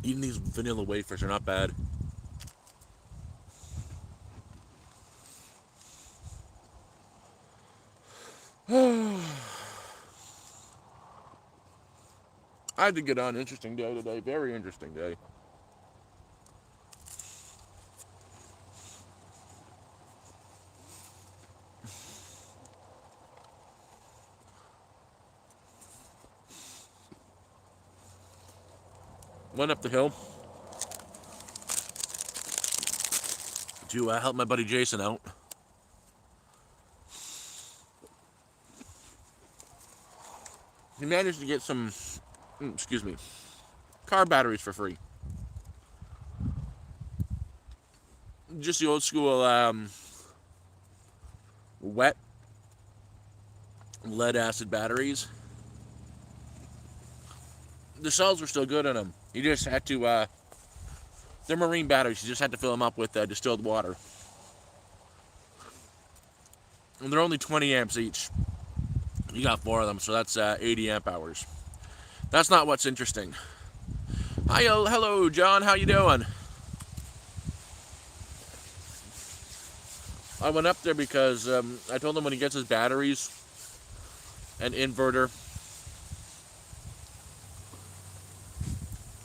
Even these vanilla wafers are not bad. I had to get on. Interesting day today. Very interesting day. Went up the hill to help my buddy Jason out. He managed to get some, excuse me, car batteries for free. Just the old school wet lead acid batteries. The cells were still good on them. You just had to, they're marine batteries. You just had to fill them up with distilled water. And they're only 20 amps each. You got 4 of them, so that's 80 amp hours. That's not what's interesting. Hi, hello, John. How you doing? I went up there because I told him when he gets his batteries and inverter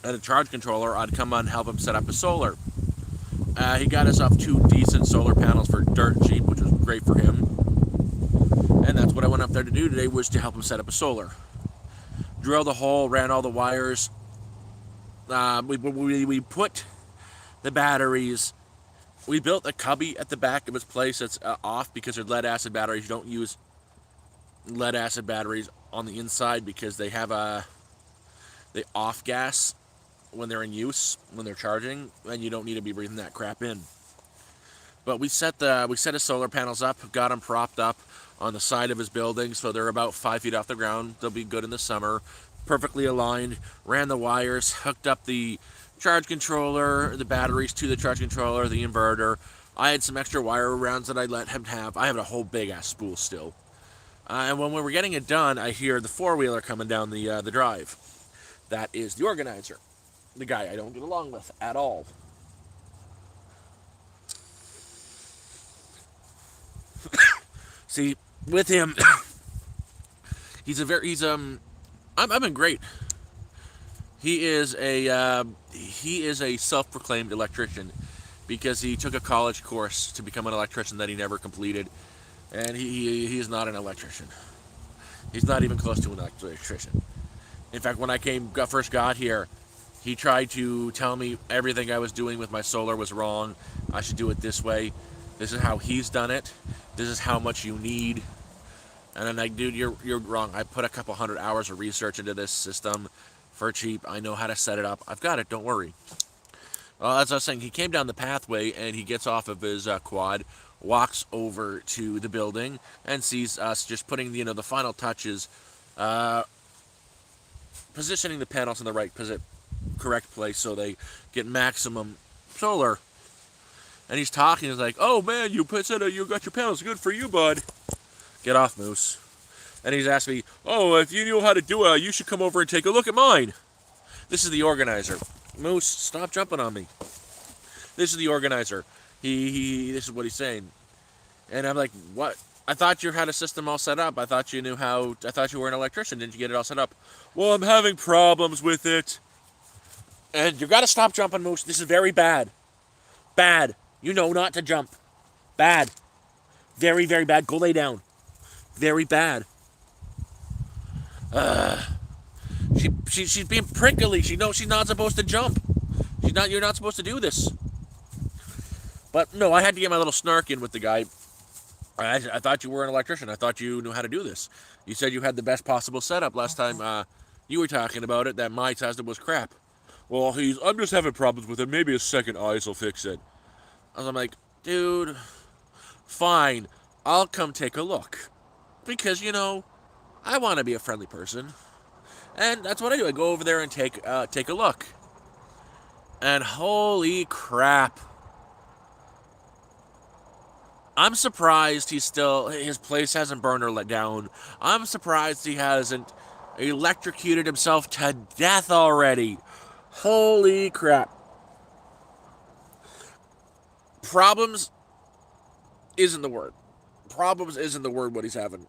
and a charge controller, I'd come on and help him set up his solar. He got us off 2 decent solar panels for dirt cheap, which was great for him. And that's what I went up there to do today, was to help him set up a solar. Drilled a hole, ran all the wires. We put the batteries. We built a cubby at the back of his place that's off because they're lead acid batteries. You don't use lead acid batteries on the inside because they have they off gas when they're in use, when they're charging, and you don't need to be breathing that crap in. But we set his solar panels up, got them propped up on the side of his building, so they're about 5 feet off the ground. They'll be good in the summer, perfectly aligned. Ran the wires, hooked up the charge controller, the batteries to the charge controller, the inverter. I had some extra wire rounds that I let him have. I have a whole big ass spool still. And when we were getting it done, I hear the 4-wheeler coming down the drive. That is the organizer, the guy I don't get along with at all. See, with him, I've been great. He is a self-proclaimed electrician because he took a college course to become an electrician that he never completed, and he is not an electrician. He's not even close to an electrician. In fact, when I first got here, he tried to tell me everything I was doing with my solar was wrong. I should do it this way. This is how he's done it. This is how much you need. And I'm like, dude, you're wrong. I put a couple 100 hours of research into this system for cheap. I know how to set it up. I've got it. Don't worry. Well, as I was saying, he came down the pathway and he gets off of his quad, walks over to the building, and sees us just putting the final touches, positioning the panels in the correct place so they get maximum solar. And he's talking. He's like, "Oh man, you got your panels. Good for you, bud. Get off, Moose." And he's asked me, "Oh, if you knew how to do it, you should come over and take a look at mine." This is the organizer. Moose, stop jumping on me. This is the organizer. This is what he's saying. And I'm like, "What? I thought you had a system all set up. I thought you were an electrician. Didn't you get it all set up?" "Well, I'm having problems with it." And you gotta stop jumping, Moose. This is very bad. Bad. You know not to jump. Bad. Very, very bad. Go lay down. Very bad. She's being prickly. She knows she's not supposed to jump. You're not supposed to do this. But no, I had to get my little snark in with the guy. I thought you were an electrician. I thought you knew how to do this. You said you had the best possible setup last time you were talking about it, that my system was crap. "Well, I'm just having problems with it. Maybe a second eyes will fix it." I'm like, dude, fine. I'll come take a look. Because, I want to be a friendly person. And that's what I do. I go over there and take a look. And holy crap. I'm surprised his place hasn't burned or let down. I'm surprised he hasn't electrocuted himself to death already. Holy crap. Problems isn't the word. Problems isn't the word what he's having.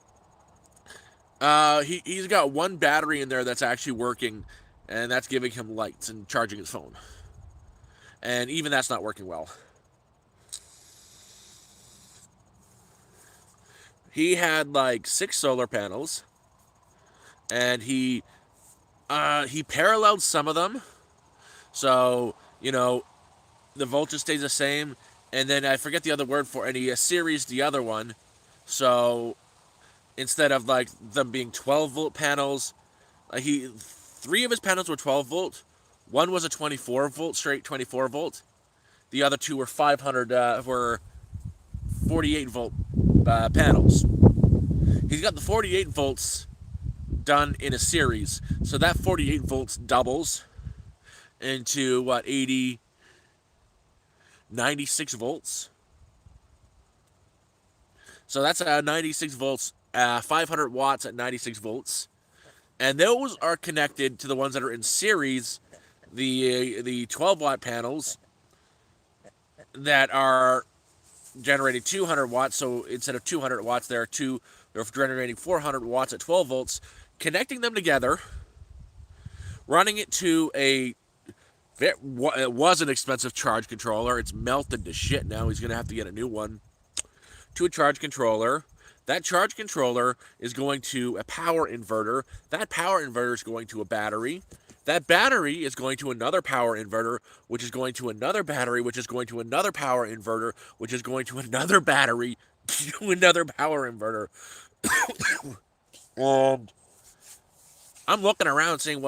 He's got one battery in there that's actually working, and that's giving him lights and charging his phone. And even that's not working well. He had like 6 solar panels, and he paralleled some of them, so the voltage stays the same. And then I forget the other word for it. And he series the other one, so instead of like them being 12-volt panels, he 3 of his panels were 12-volt. One was a 24-volt, straight 24-volt. The other 2 were 500 were 48-volt panels. He's got the 48 volts done in a series, so that 48 volts doubles into what, 80, 96 volts. So that's 96 volts, 500 watts at 96 volts. And those are connected to the ones that are in series, the 12-watt panels that are generating 200 watts. So instead of 200 watts, they're generating 400 watts at 12 volts. Connecting them together, running it to it was an expensive charge controller. It's melted to shit now. He's going to have to get a new one. To a charge controller. That charge controller is going to a power inverter. That power inverter is going to a battery. That battery is going to another power inverter, which is going to another battery, which is going to another power inverter, which is going to another battery, to another power inverter. And I'm looking around seeing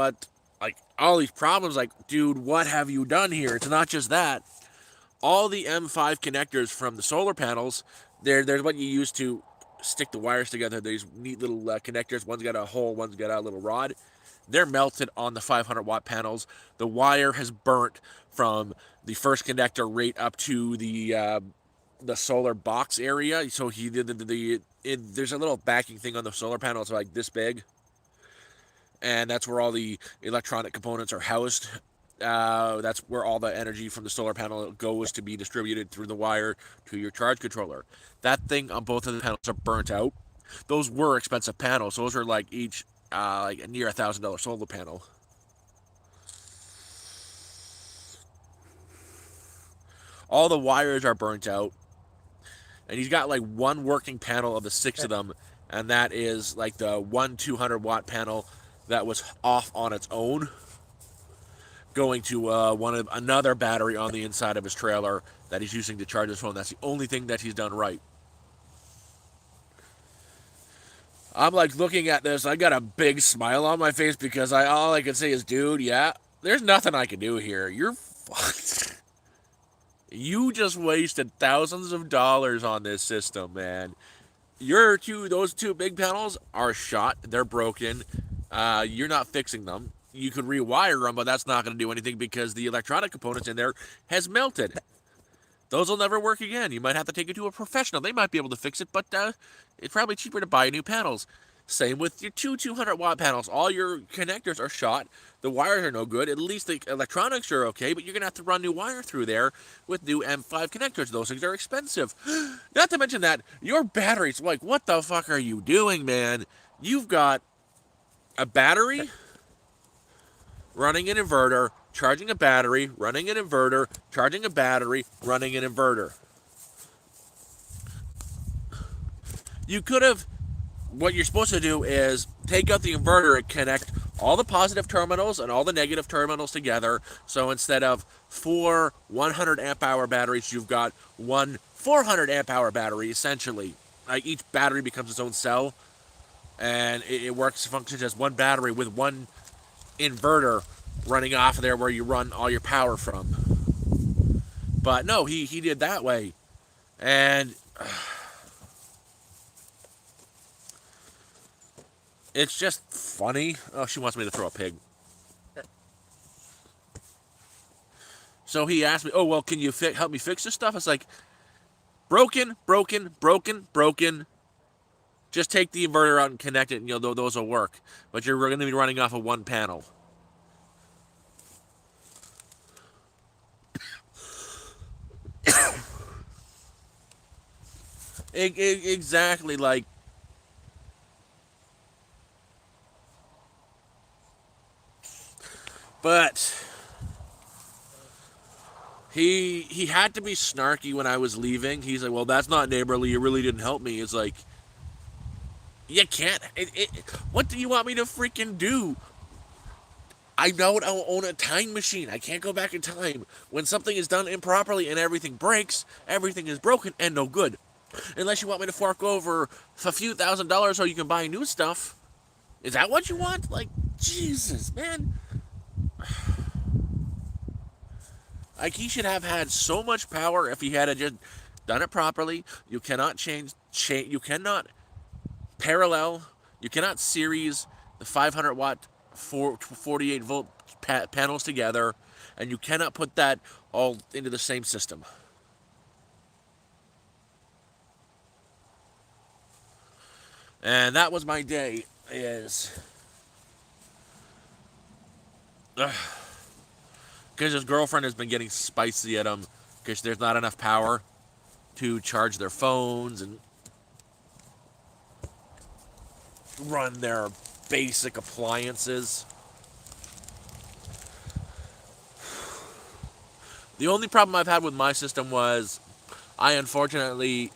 all these problems, dude, what have you done here? It's not just that. All the M5 connectors from the solar panels, they're what you use to stick the wires together. These neat little connectors. One's got a hole, one's got a little rod. They're melted on the 500-watt panels. The wire has burnt from the first connector right up to the solar box area. So he did there's a little backing thing on the solar panel. It's like this big, and that's where all the electronic components are housed. That's where all the energy from the solar panel goes to be distributed through the wire to your charge controller. That thing on both of the panels are burnt out. Those were expensive panels. Those are like each like a near $1,000 solar panel. All the wires are burnt out, and he's got like one working panel of the 6 of them, and that is like the one 200-watt panel that was off on its own, going to another battery on the inside of his trailer that he's using to charge his phone. That's the only thing that he's done right. I'm like looking at this, I got a big smile on my face because all I can say is, dude, yeah, there's nothing I can do here. You're fucked. You just wasted thousands of dollars on this system, man. Those 2 big panels are shot. They're broken. You're not fixing them. You could rewire them, but that's not going to do anything because the electronic components in there has melted. Those will never work again. You might have to take it to a professional. They might be able to fix it, but it's probably cheaper to buy new panels. Same with your 200-watt panels. All your connectors are shot. The wires are no good. At least the electronics are okay, but you're going to have to run new wire through there with new M5 connectors. Those things are expensive. Not to mention that your batteries, like, what the fuck are you doing, man? You've got a battery running an inverter, charging a battery, running an inverter, charging a battery, running an inverter. You could have, what you're supposed to do is take out the inverter and connect all the positive terminals and all the negative terminals together. So instead of 4 100 amp hour batteries, you've got one 400 amp hour battery, essentially. Each battery becomes its own cell, and it functions as one battery with one inverter running off of there where you run all your power from. But no, he did that way. And it's just funny. Oh, she wants me to throw a pig. So he asked me, oh, well, can you help me fix this stuff? It's like, broken, broken, broken, broken. Just take the inverter out and connect it, and those will work. But you're going to be running off of one panel. Exactly, like, but he had to be snarky when I was leaving. He's like, "Well, that's not neighborly. You really didn't help me." It's like, you can't. What do you want me to freaking do? I don't own a time machine. I can't go back in time. When something is done improperly and everything breaks, everything is broken and no good. Unless you want me to fork over a few $1,000s so you can buy new stuff. Is that what you want? Like, Jesus, man. Like, he should have had so much power if he had just done it properly. You cannot you cannot parallel, you cannot series the 500 watt 48 volt panels together, and you cannot put that all into the same system. And that was my day. Is because his girlfriend has been getting spicy at him because there's not enough power to charge their phones and run their basic appliances. The only problem I've had with my system was I unfortunately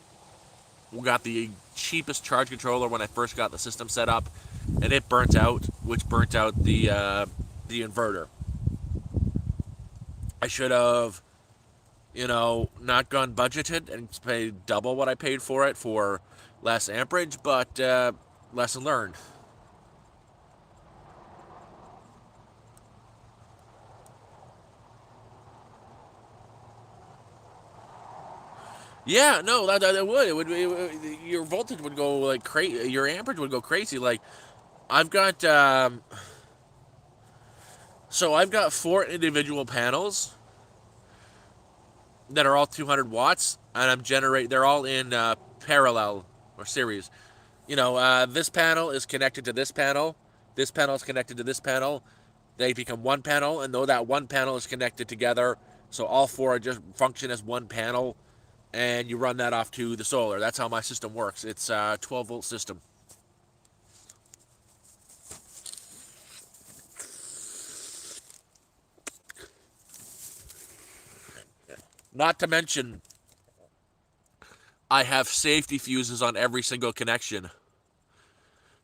got the cheapest charge controller when I first got the system set up, and it burnt out, which burnt out the inverter. I should have, not gone budgeted and paid double what I paid for it for less amperage, but lesson learned. Yeah, no, that would. Your voltage would go like crazy. Your amperage would go crazy. Like I've got, so I've got 4 individual panels that are all 200 watts, and They're all in parallel or series. This panel is connected to this panel. This panel is connected to this panel. They become one panel, and though that one panel is connected together, so all four just function as one panel, and you run that off to the solar. That's how my system works. It's a 12-volt system. Not to mention, I have safety fuses on every single connection.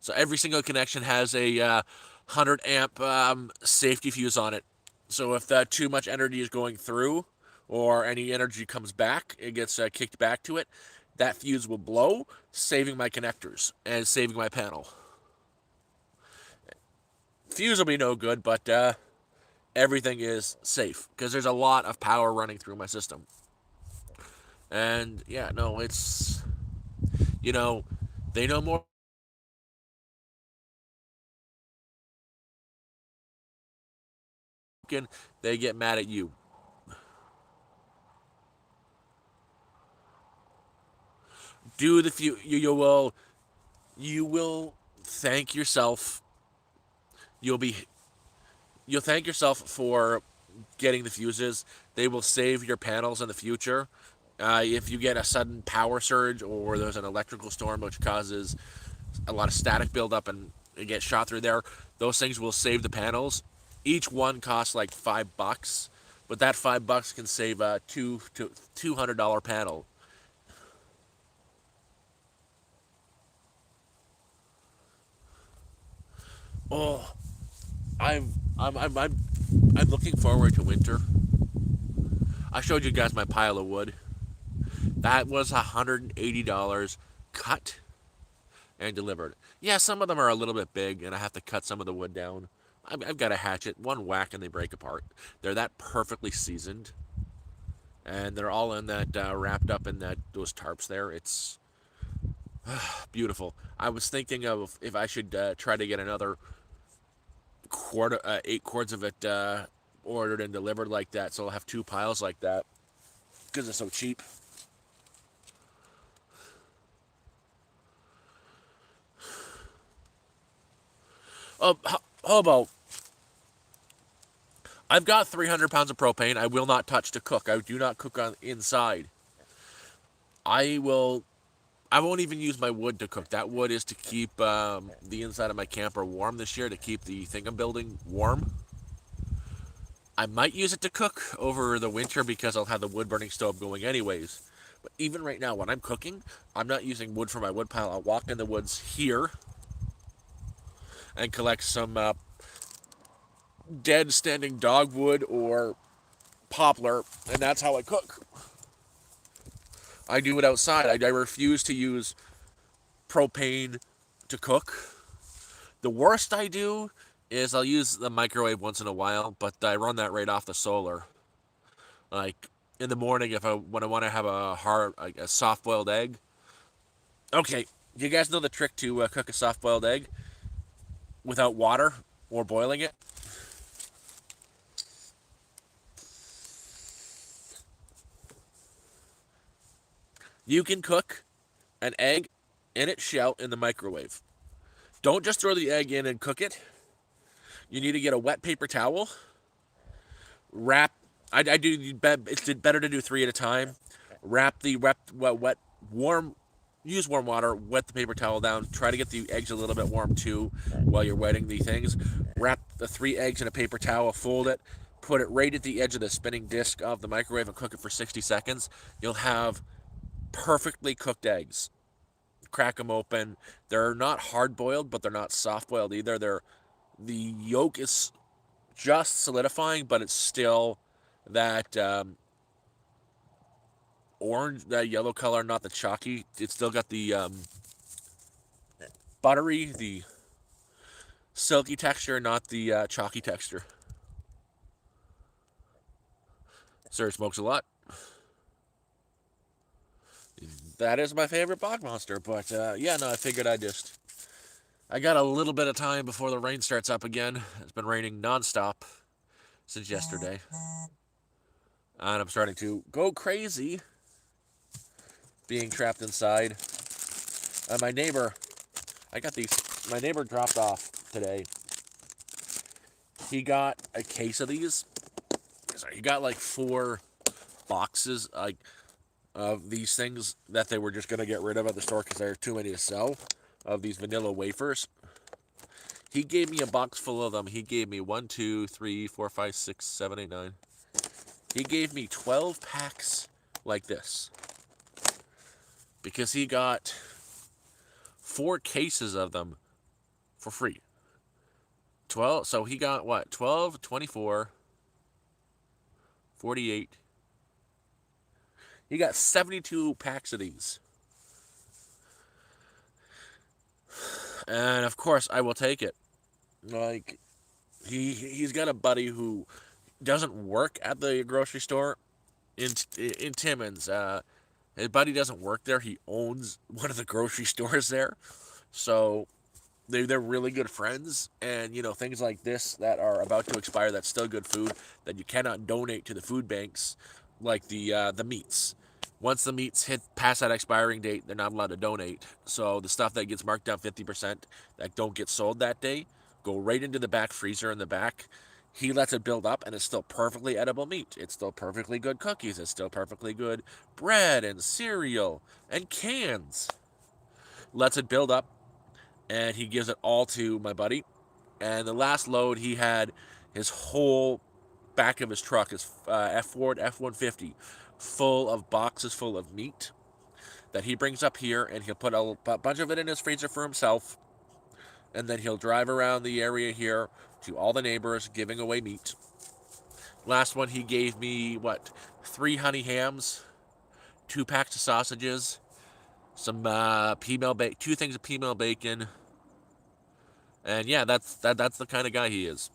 So every single connection has a 100 amp safety fuse on it. So if too much energy is going through or any energy comes back, it gets kicked back to it, that fuse will blow, saving my connectors and saving my panel. Fuse will be no good, but everything is safe because there's a lot of power running through my system. And yeah, no, it's, you know, they know more. They get mad at you. Do the few you will thank yourself. You'll be you'll thank yourself for getting the fuses. They will save your panels in the future. If you get a sudden power surge or there's an electrical storm which causes a lot of static buildup and it gets shot through there, those things will save the panels. Each one costs like $5, but that $5 can save a $200 panel. Oh, I'm I'm I'm I'm I'm looking forward to winter. I showed you guys my pile of wood. That was $180 cut and delivered. Yeah, some of them are a little bit big, and I have to cut some of the wood down. I've got a hatchet, one whack, and they break apart. They're that perfectly seasoned, and they're all in that wrapped up in those tarps there. It's beautiful. I was thinking of if I should try to get another 8 cords of it ordered and delivered like that, so I'll have 2 piles like that because it's so cheap. How about I've got 300 pounds of propane. I will not touch to cook. I do not cook on inside. I will. I won't even use my wood to cook. That wood is to keep the inside of my camper warm this year, to keep the thing I'm building warm. I might use it to cook over the winter because I'll have the wood burning stove going anyways. But even right now, when I'm cooking, I'm not using wood for my wood pile. I'll walk in the woods here and collect some dead standing dogwood or poplar, and that's how I cook. I do it outside. I refuse to use propane to cook. The worst I do is I'll use the microwave once in a while, but I run that right off the solar. Like in the morning, when I want to have a like a soft boiled egg. Okay, you guys know the trick to cook a soft boiled egg without water or boiling it? You can cook an egg in its shell in the microwave. Don't just throw the egg in and cook it. You need to get a wet paper towel, wrap. I do. It's better to do three at a time. Wet warm. Use warm water. Wet the paper towel down. Try to get the eggs a little bit warm too while you're wetting the things. Wrap the 3 eggs in a paper towel. Fold it. Put it right at the edge of the spinning disc of the microwave and cook it for 60 seconds. You'll have perfectly cooked eggs. Crack them open. They're not hard boiled, but they're not soft boiled either. The yolk is just solidifying, but it's still that orange, that yellow color, not the chalky. It's still got the buttery, the silky texture, not the chalky texture. Sir smokes a lot. That is my favorite bog monster, but yeah, no, I figured I got a little bit of time before the rain starts up again. It's been raining nonstop since yesterday, and I'm starting to go crazy being trapped inside. My neighbor, I got these. My neighbor dropped off today. He got a case of these. Sorry, he got like 4 boxes, like of these things that they were just gonna get rid of at the store because there are too many to sell. Of these vanilla wafers. He gave me a box full of them. He gave me 1, 2, 3, 4, 5, 6, 7, 8, 9. He gave me 12 packs like this because he got 4 cases of them for free. 12. So he got what? 12, 24, 48. He got 72 packs of these. And of course, I will take it. Like, he's got a buddy who doesn't work at the grocery store in Timmins. His buddy doesn't work there. He owns one of the grocery stores there. So they're really good friends, and things like this that are about to expire, that's still good food that you cannot donate to the food banks, like the meats. Once the meats hit past that expiring date, they're not allowed to donate. So the stuff that gets marked down 50% that don't get sold that day go right into the back freezer in the back. He lets it build up, and it's still perfectly edible meat. It's still perfectly good cookies. It's still perfectly good bread and cereal and cans. Lets it build up, and he gives it all to my buddy. And the last load, he had his whole back of his truck, his Ford F-150, full of boxes full of meat that he brings up here, and he'll put a bunch of it in his freezer for himself, and then he'll drive around the area here to all the neighbors giving away meat. Last one, he gave me, 3 honey hams, 2 packs of sausages, some 2 things of female bacon, and yeah, that's the kind of guy he is.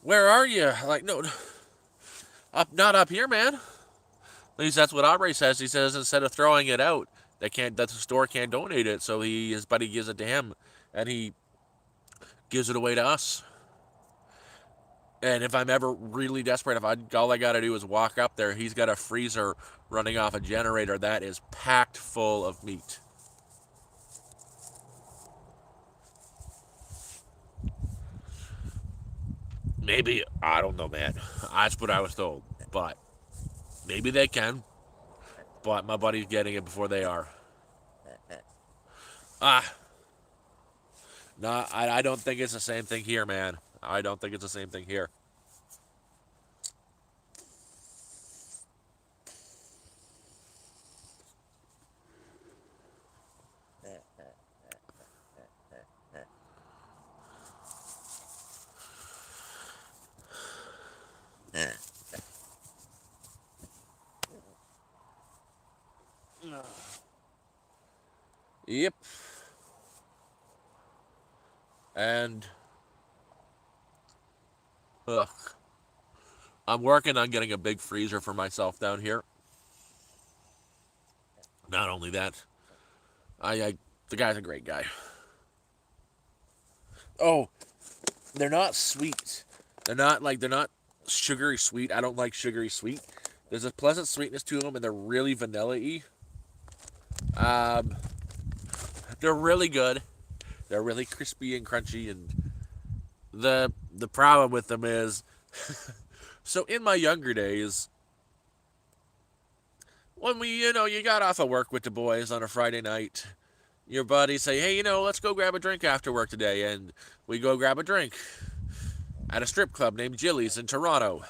Where are you? Like, no, not up here, man. At least that's what Aubrey says. He says instead of throwing it out, that the store can't donate it, so his buddy gives it to him, and he gives it away to us. And if I'm ever really desperate, if all I got to do is walk up there, he's got a freezer running off a generator that is packed full of meat. Maybe, I don't know, man. That's what I was told. But maybe they can. But my buddy's getting it before they are. Ah, no, I don't think it's the same thing here, man. I don't think it's the same thing here. Yep. And ugh, I'm working on getting a big freezer for myself down here. Not only that, I the guy's a great guy. Oh, they're not sweet. They're not sugary sweet. I don't like sugary sweet. There's a pleasant sweetness to them, and they're really vanilla-y. Um, they're really good. They're really crispy and crunchy, and the problem with them is, so in my younger days, when you got off of work with the boys on a Friday night, your buddies say, hey, let's go grab a drink after work today, and we go grab a drink at a strip club named Jilly's in Toronto.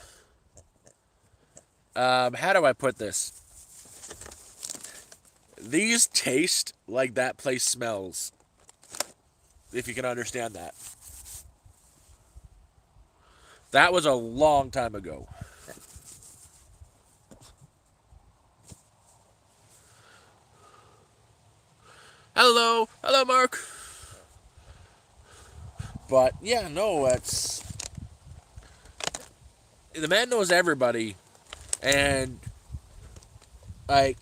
How do I put this? These taste like that place smells, if you can understand that. That was a long time ago. Hello, Mark. But yeah, no, it's the man knows everybody, and like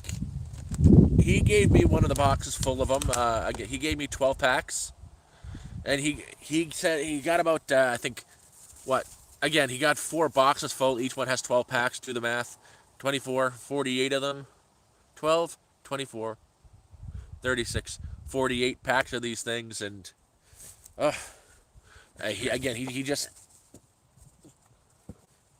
he gave me one of the boxes full of them. He gave me 12 packs, and he said he got about I think what again he got 4 boxes full. Each one has 12 packs. Do the math. 24, 48 of them. 12, 24, 36, 48 packs of these things, and uh, he just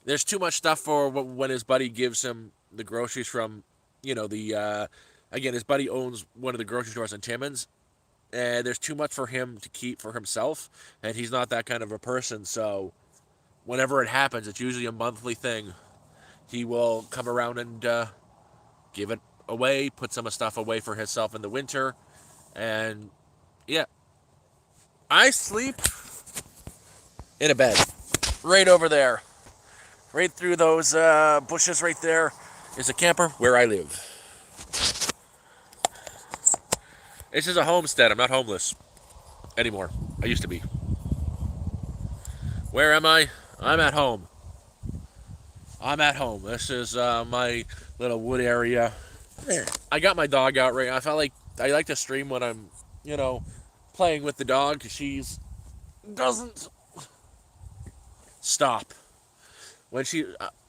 there's too much stuff for when his buddy gives him the groceries from, the again his buddy owns one of the grocery stores in Timmins, and there's too much for him to keep for himself, and he's not that kind of a person. So whenever it happens, it's usually a monthly thing. He will come around and give it away, put some of stuff away for himself in the winter, and yeah, I sleep in a bed right over there. Right through those bushes right there is a camper where I live. This is a homestead. I'm not homeless anymore. I used to be. Where am I? I'm at home. I'm at home. This is my little wood area. I got my dog out right now. I felt like I like to stream when I'm, playing with the dog. She's doesn't stop.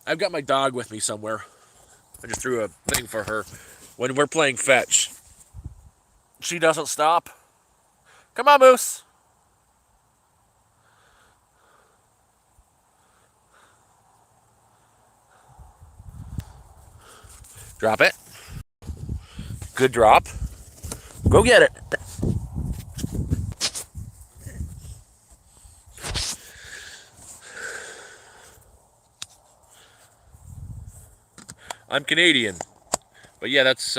I've got my dog with me somewhere. I just threw a thing for her. When we're playing fetch, she doesn't stop. Come on, Moose. Drop it. Good drop. Go get it. I'm Canadian. But yeah, that's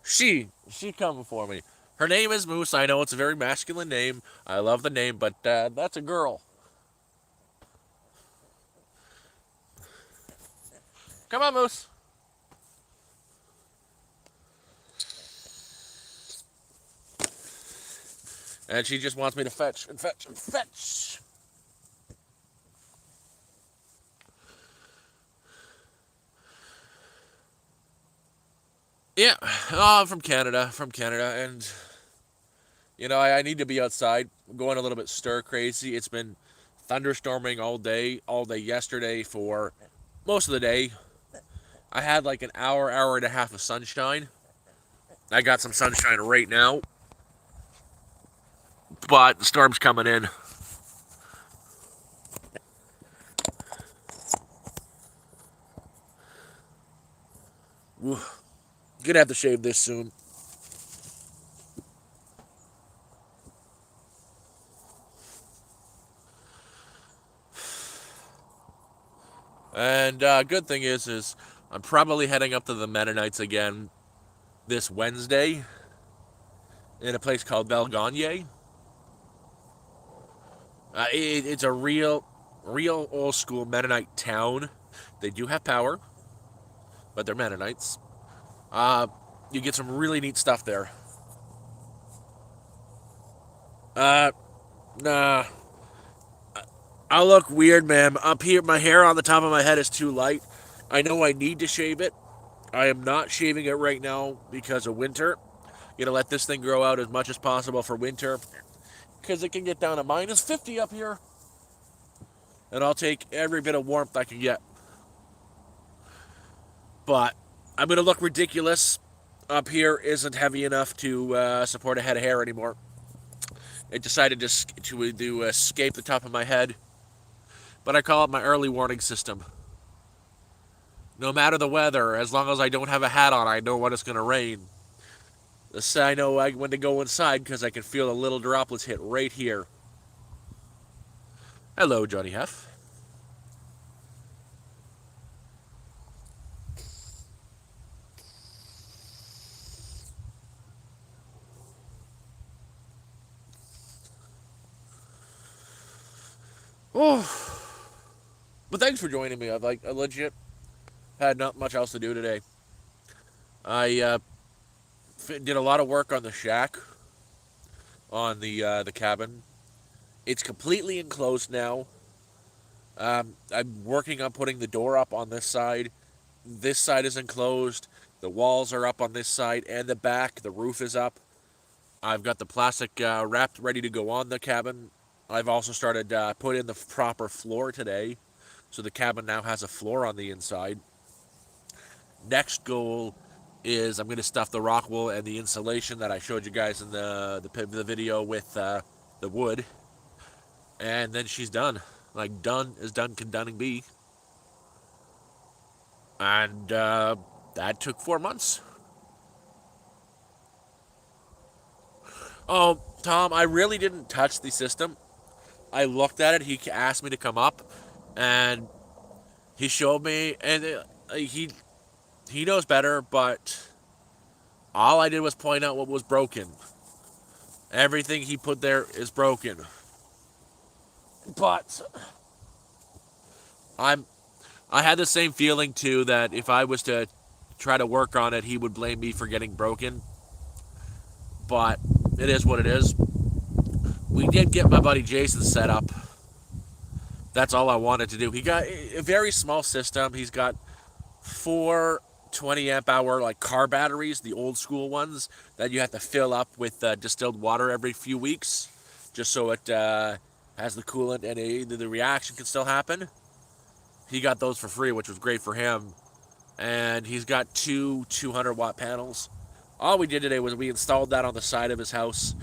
she coming for me. Her name is Moose. I know it's a very masculine name. I love the name, but that's a girl. Come on, Moose. And she just wants me to fetch and fetch and fetch. Yeah, oh, I'm from Canada, and I need to be outside. I'm going a little bit stir crazy. It's been thunderstorming all day yesterday for most of the day. I had like an hour and a half of sunshine. I got some sunshine right now, but the storm's coming in. Ooh, gonna have to shave this soon. And good thing is I'm probably heading up to the Mennonites again this Wednesday in a place called Belgagne. It's a real old school Mennonite town. They do have power, but they're Mennonites. Uh, you get some really neat stuff there. Uh, nah, I look weird, man. Up here, my hair on the top of my head is too light. I know I need to shave it. I am not shaving it right now because of winter. Gonna let this thing grow out as much as possible for winter because it can get down to minus 50 up here, and I'll take every bit of warmth I can get. But I'm gonna look ridiculous. Up here isn't heavy enough to support a head of hair anymore. It decided to escape the top of my head, but I call it my early warning system. No matter the weather, as long as I don't have a hat on, I know when it's gonna rain. I know when to go inside because I can feel the little droplets hit right here. Hello, Johnny Heff. Oh, but thanks for joining me. I legit had not much else to do today. I did a lot of work on the shack, on the cabin. It's completely enclosed now. I'm working on putting the door up on this side. This side is enclosed. The walls are up on this side and the back. The roof is up. I've got the plastic wrapped, ready to go on the cabin. I've also started put in the proper floor today, so the cabin now has a floor on the inside. Next goal is I'm going to stuff the rock wool and the insulation that I showed you guys in the video with the wood, and then she's done. Like done as done can done and be, and that took 4 months. Oh, Tom, I really didn't touch the system. I looked at it. He asked me to come up, and he showed me, and he knows better. But all I did was point out what was broken. Everything he put there is broken. But I had the same feeling too that if I was to try to work on it, he would blame me for getting broken. But it is what it is. We did get my buddy Jason set up. That's all I wanted to do. He got a very small system. He's got 4 20 amp hour like car batteries, the old school ones that you have to fill up with distilled water every few weeks, just so it has the coolant and the reaction can still happen. He got those for free, which was great for him. And he's got two 200-watt panels. All we did today was we installed that on the side of his house,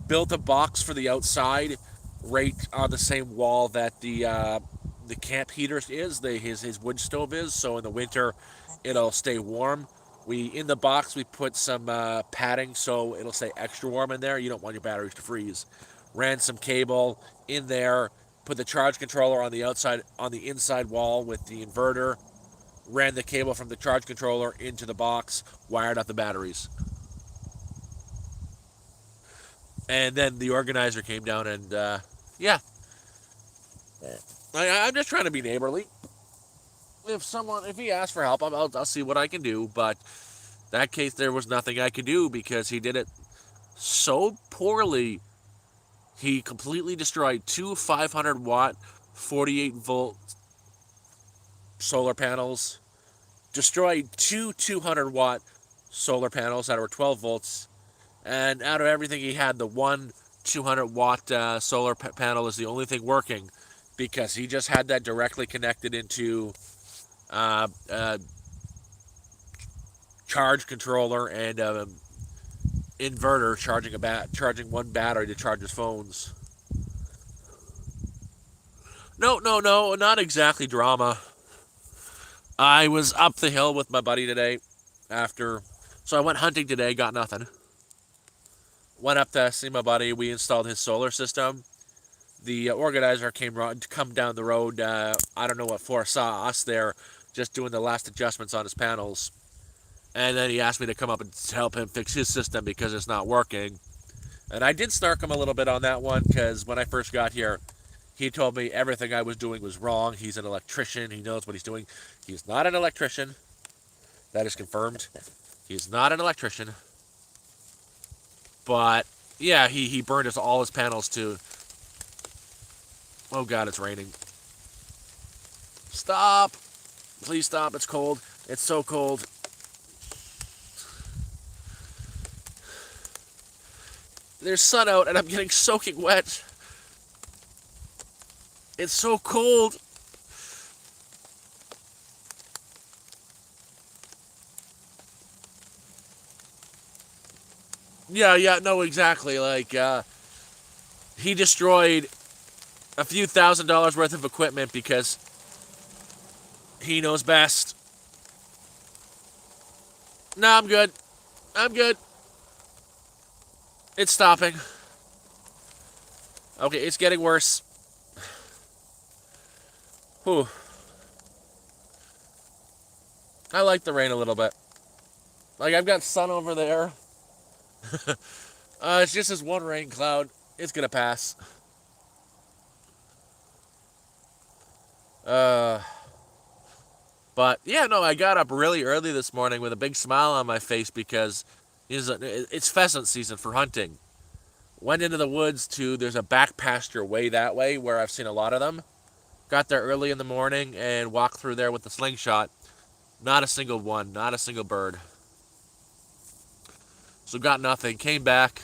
built a box for the outside, right on the same wall that the camp heater is. His wood stove is. So in the winter, it'll stay warm. In the box we put some padding so it'll stay extra warm in there. You don't want your batteries to freeze. Ran some cable in there. Put the charge controller on the outside, on the inside wall with the inverter. Ran the cable from the charge controller into the box. Wired up the batteries. And then the organizer came down and yeah. I'm just trying to be neighborly. If he asks for help, I'll see what I can do. But in that case, there was nothing I could do because he did it so poorly. He completely destroyed two 500-watt, 48-volt solar panels. Destroyed two 200-watt solar panels that were 12 volts. And out of everything, he had the one 200-watt solar panel is the only thing working because he just had that directly connected into uh, uh, charge controller and inverter charging one battery to charge his phones. No, no, no, not exactly drama. I was up the hill with my buddy today after, so I went hunting today, got nothing. Went up to see my buddy. We installed his solar system. The organizer come down the road. I don't know what for. Saw us there, just doing the last adjustments on his panels, and then he asked me to come up and help him fix his system because it's not working. And I did snark him a little bit on that one because when I first got here, he told me everything I was doing was wrong. He's an electrician. He knows what he's doing. He's not an electrician. That is confirmed. He's not an electrician. But yeah, he burned all his panels too. Oh God, it's raining. Stop. Please stop. It's cold. It's so cold. There's sun out and I'm getting soaking wet. It's so cold. Yeah, no, exactly. Like, he destroyed a few $1,000s worth of equipment because he knows best. No, I'm good. I'm good. It's stopping. Okay, it's getting worse. Whew. I like the rain a little bit. Like, I've got sun over there. It's just this one rain cloud. It's gonna pass. But yeah, no, I got up really early this morning with a big smile on my face because it's pheasant season for hunting. Went into the woods there's a back pasture way that way where I've seen a lot of them. Got there early in the morning and walked through there with the slingshot. Not a single one, not a single bird. So got nothing. Came back,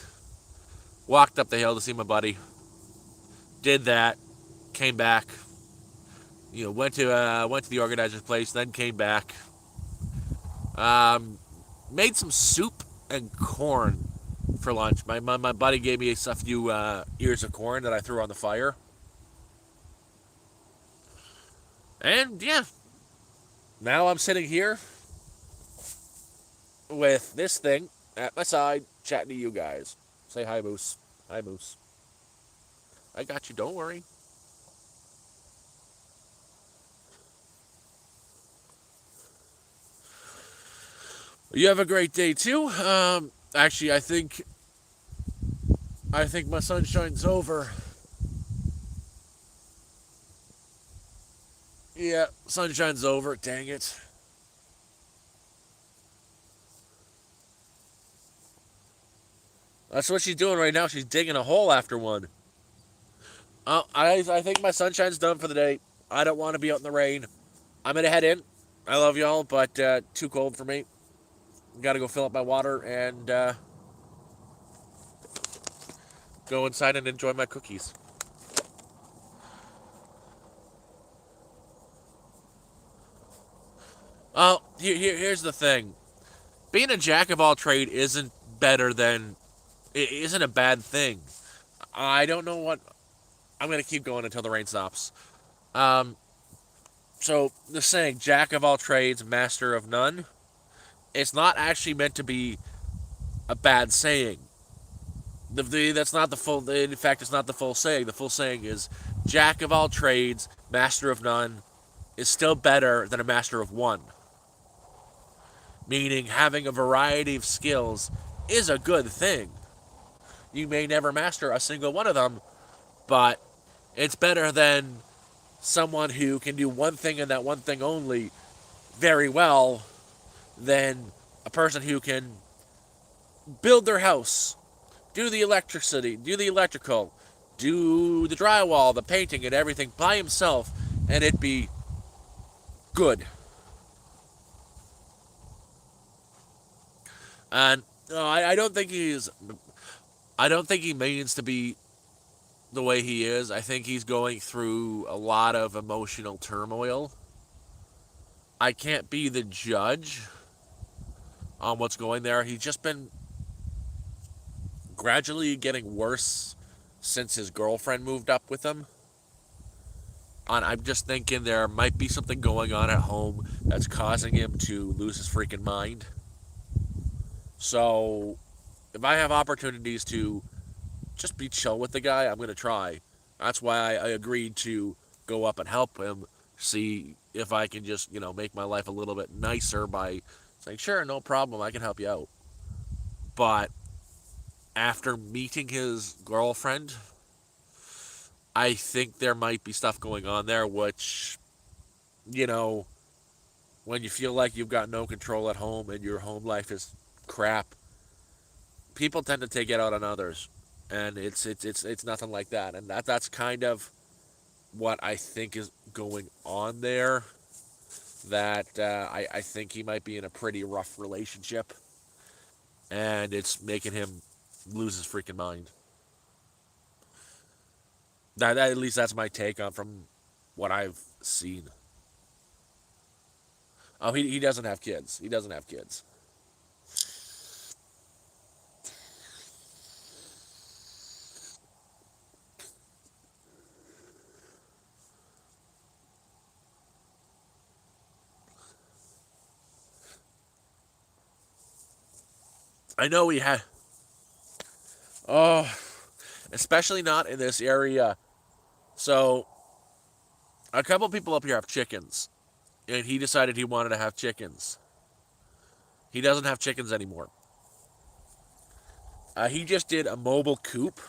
walked up the hill to see my buddy. Did that, came back. Went to the organizer's place, then came back. Made some soup and corn for lunch. My buddy gave me a few ears of corn that I threw on the fire. And yeah, now I'm sitting here with this thing at my side, chatting to you guys. Say hi, Moose. Hi, Moose. I got you. Don't worry. You have a great day too. Actually, I think my sunshine's over. Yeah, sunshine's over. Dang it. That's what she's doing right now. She's digging a hole after one. I think my sunshine's done for the day. I don't want to be out in the rain. I'm gonna head in. I love y'all, but too cold for me. Got to go fill up my water and go inside and enjoy my cookies. Oh, here's the thing. Being a jack of all trade isn't better than it isn't a bad thing. I don't know what I'm gonna keep going until the rain stops. Um, so the saying "jack of all trades, master of none." It's not actually meant to be a bad saying. That's not the full. In fact, it's not the full saying. The full saying is "jack of all trades, master of none" is still better than a master of one. Meaning, having a variety of skills is a good thing. You may never master a single one of them, but it's better than someone who can do one thing and that one thing only very well than a person who can build their house, do the electricity, do the electrical, do the drywall, the painting, and everything by himself, and it be good. And I don't think I don't think he means to be the way he is. I think he's going through a lot of emotional turmoil. I can't be the judge on what's going there. He's just been gradually getting worse since his girlfriend moved up with him. And I'm just thinking there might be something going on at home that's causing him to lose his freaking mind. So, if I have opportunities to just be chill with the guy, I'm going to try. That's why I agreed to go up and help him, see if I can just, make my life a little bit nicer by saying, sure, no problem, I can help you out. But after meeting his girlfriend, I think there might be stuff going on there, which, you know, when you feel like you've got no control at home and your home life is crap, people tend to take it out on others, and it's nothing like that, and that's kind of what I think is going on there. That I think he might be in a pretty rough relationship, and it's making him lose his freaking mind. At least that's my take on from what I've seen. Oh, he doesn't have kids. He doesn't have kids. I know he had. Oh, especially not in this area. So a couple people up here have chickens, and he decided he wanted to have chickens. He doesn't have chickens anymore. He just did a mobile coop,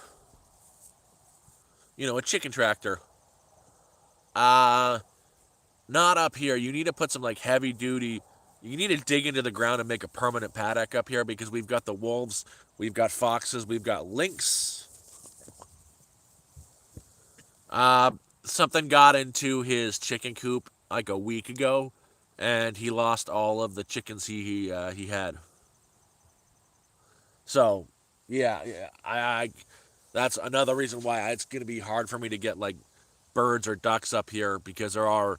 a chicken tractor. Uh, Not up here. You need to put some like heavy duty. You need to dig into the ground and make a permanent paddock up here because we've got the wolves, we've got foxes, we've got lynx. Uh, Something got into his chicken coop like a week ago, and he lost all of the chickens he had. So, yeah, that's another reason why it's gonna be hard for me to get like birds or ducks up here because there are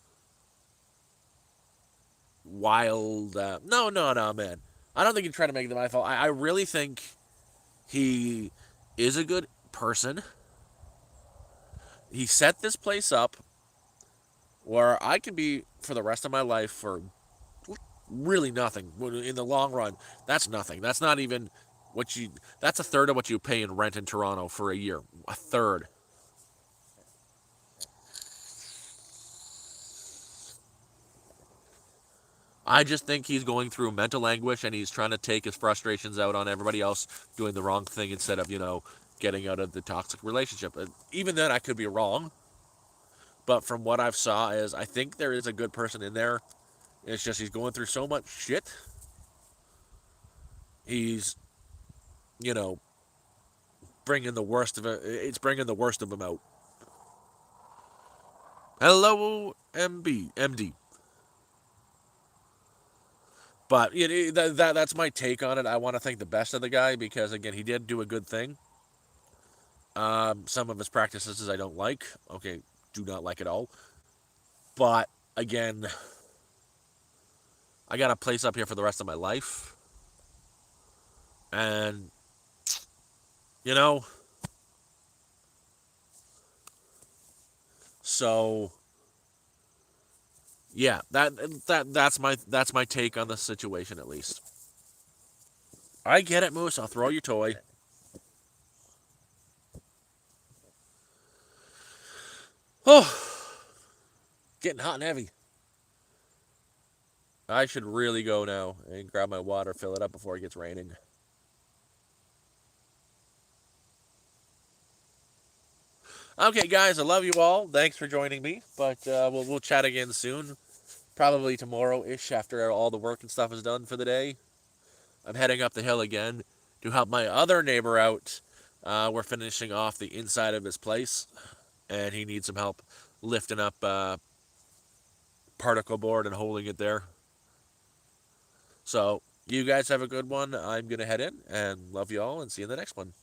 wild. No, no, no, man. I don't think he's trying to make it my fault. I really think he is a good person. He set this place up where I can be for the rest of my life for really nothing in the long run. That's nothing. That's not even what you. That's a third of what you pay in rent in Toronto for a year. A third. I just think he's going through mental anguish and he's trying to take his frustrations out on everybody else doing the wrong thing instead of, getting out of the toxic relationship. Even then, I could be wrong. But from what I've saw is I think there is a good person in there. It's just he's going through so much shit. He's, you know, bringing the worst of it. It's bringing the worst of him out. Hello, MD. But that's my take on it. I want to think the best of the guy because again, he did do a good thing. Some of his practices I don't like. Okay, do not like at all. But again, I got a place up here for the rest of my life, and you know, so yeah, that's my take on the situation at least. I get it, Moose. I'll throw your toy. Oh, getting hot and heavy. I should really go now and grab my water, fill it up before it gets raining. Okay, guys, I love you all. Thanks for joining me, but we'll chat again soon. Probably tomorrow ish after all the work and stuff is done for the day. I'm heading up the hill again to help my other neighbor out. We're finishing off the inside of his place, and he needs some help lifting up particle board and holding it there. So, you guys have a good one. I'm going to head in and love you all and see you in the next one.